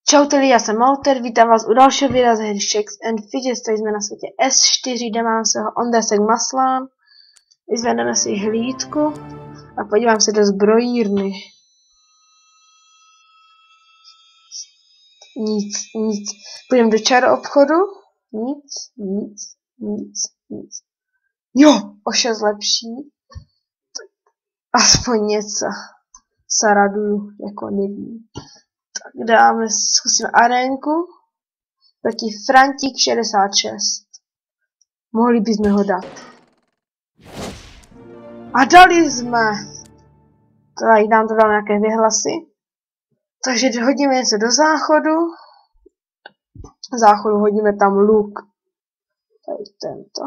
Čau lidi, já jsem Malter, vítám vás u dalšího videa z hry Shakes and Fidget. Tady jsme na světě S4, kde mám se Ondesek Maslán. Vyzvedneme si hlídku a podívám se do zbrojírny. Nic. Půjdeme do čaroobchodu. Nic. Jo, o 6 lepší. Aspoň něco. Se raduju, jako nevím. Tak zkusíme arénku proti Frantík 66. Mohli bychom ho dát. A dali jsme. Tady nám to dal nějaké vyhlasy. Takže hodíme něco do záchodu. V záchodu hodíme tam luk. Tady tento.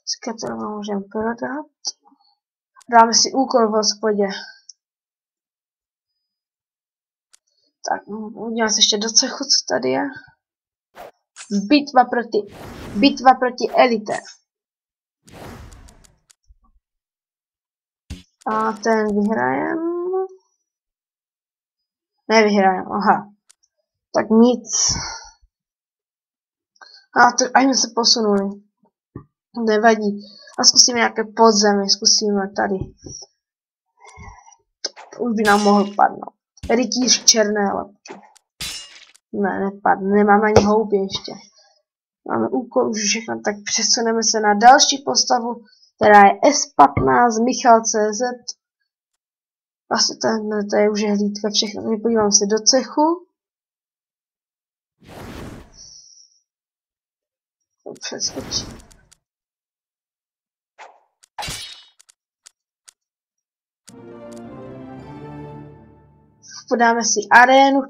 S kterým můžeme prodat. Dáme si úkol v hospodě. Tak, uděláme se ještě do cechu, co tady je. Bitva proti elite. A ten vyhrajem. Nevyhrajem, aha. Tak nic. A to ani se posunuli. Nevadí. A zkusíme nějaké podzemy, zkusíme tady. To už by nám mohl padnout. Rytíř černé lepky. Ne, nepadne, nemáme ani houby ještě. Máme úkol už všechno, tak přesuneme se na další postavu, která je S15 Michal CZ. Vlastně to je už hlídka všechno. Podívám se do cechu. Přeskočím. Podáme si arénu,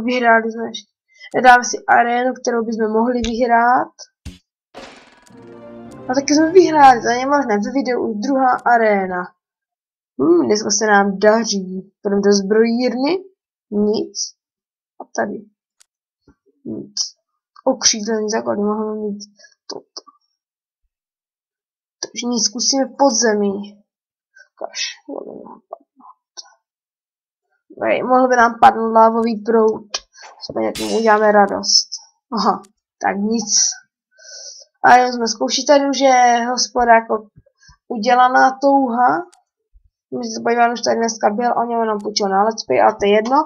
vyhráli jsme ještě. Dáme si arénu, kterou bychom mohli vyhrát. A taky jsme vyhráli, to je možné. V videu už druhá aréna. Dneska se nám daří. Půjdeme do zbrojírny. Nic. A tady. Nic. Okřídlený základ, moheme mít toto. Takže nic, zkusíme podzemí. Kaž, mohl by nám padnout lávový proud. Aspoň jak mu uděláme radost. Aha, tak nic. A jenom jsme zkoušeli, tady už je hospoda jako udělaná touha. My se podíváme, že tady dneska byl, o něm jenom půjčil na let's play, ale to je jedno.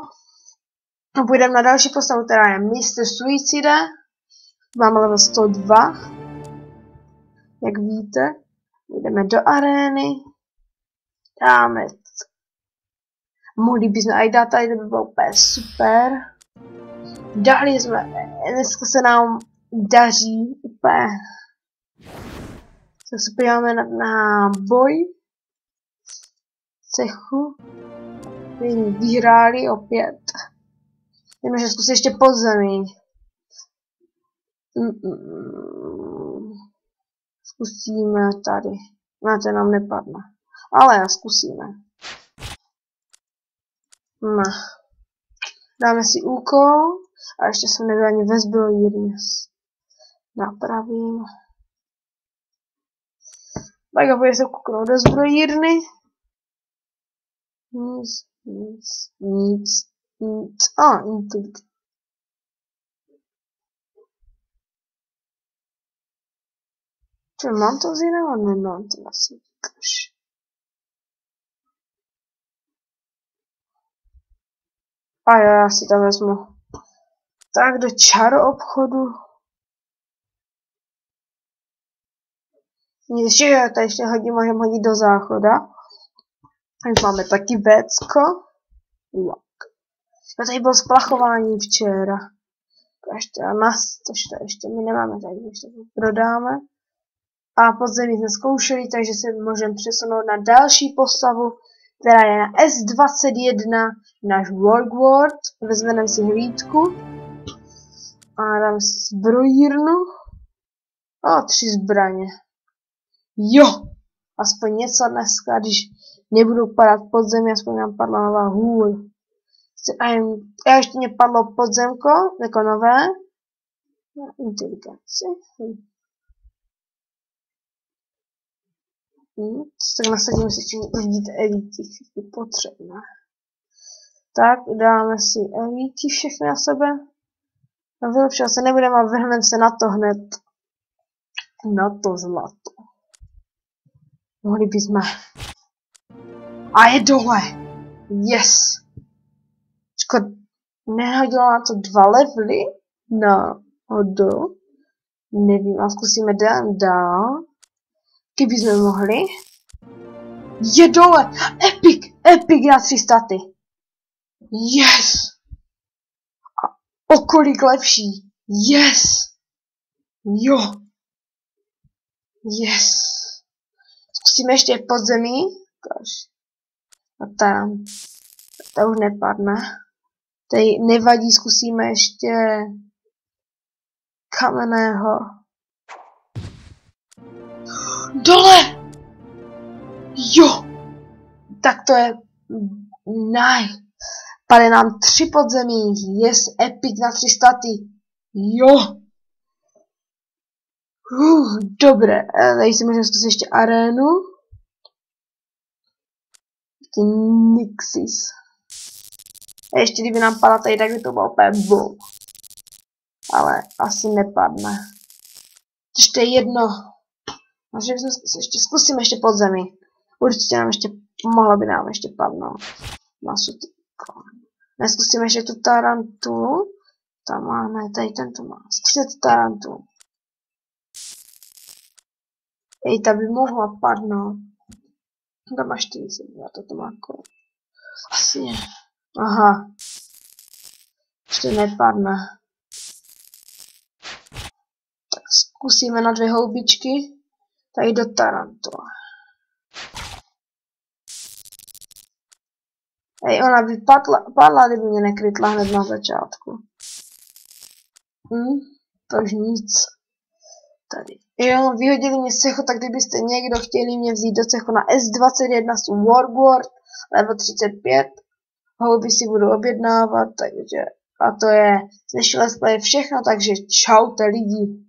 A půjdeme na další postavu, která je Mr. Suicide. Máme level 102. Jak víte. Jdeme do arény. Dáme. Mohli bychom aj dát, tady to by bylo úplně super. Dali jsme, dneska se nám daří úplně. Tak se podíváme na boj. Cechu. Vyhráli opět. Jdeme, že zkusím ještě podzemí. Zkusíme tady. Na to nám nepadne. Ale zkusíme. No. Dáme si úkol. A ještě jsem nebyl ani ve zbrojírně. Napravím. Tak a půjde se kouknout do zbrojírny. Nic. A, intuit. Čo, mám to vzít nebo nemám to asi? A jo, já si to vezmu. Tak do čaroobchodu. Tady ještě můžeme hodit do záchoda. Teď máme taky vécko. No tady bylo splachování včera. To ještě my nemáme, tady ještě to prodáme. A podzemí jsme zkoušeli, takže se můžeme přesunout na další postavu, která je na S21, náš Warlord. Vezmeme si hlídku. A dáme si zbrojírnu. A 3 zbraně. Jo! Aspoň něco dneska, když nebudou padat podzemí, aspoň nám padla nová hůl. A ještě mě padlo podzemko, jako nové. Inteligenci. Tak nasadíme si, či vidíte elity, všechny potřebné. Tak, dáme si elíky všechny na sebe. No vylepšovat se nebudeme a vrhneme se na to hned. Na to zlato. Mohli bychom. A je dole. Yes. Škoda. Nehodilo na to 2 levely? No. Hodo. Nevím, a zkusíme dál. Kdyby jsme mohli. Je dole. Epic. Epic na 3 staty. Yes. O kolik lepší. Yes. Jo. Yes. Zkusíme ještě podzemí. A tam. To už nepadne. Tady nevadí, zkusíme ještě kamenného. Dole! Jo! Tak to je nice. Pade nám 3 podzemí. Yes, epic na 3 staty. Jo! Dobré. Tady si můžeme zkusit ještě arénu. Ještě Nixis. A ještě kdyby nám padla tady, tak by to bylo úplně boom. Ale asi nepadne. Ještě jedno. Takže ještě zkusíme ještě podzemí. Určitě nám ještě, mohlo by nám ještě padnout. Neskusíme ještě tu tarantulu. Tam máme, tady tento má. Zkusíme tu tarantulu. Ej, ta by mohla padnout. Tam má 40, to má kolo. Asi ne. Aha. Ještě nepadne. Tak zkusíme na 2 houbičky. Tady do tarantula. Ej, ona by padla, kdyby mě nekrytla hned na začátku. To už nic. Tady. Jo, vyhodili mě z cechu, tak kdybyste někdo chtěli mě vzít do cechu na S21 s Warguard, level 35, houby si budu objednávat, takže, a to je z dnešní let's play všechno, takže čaute lidi.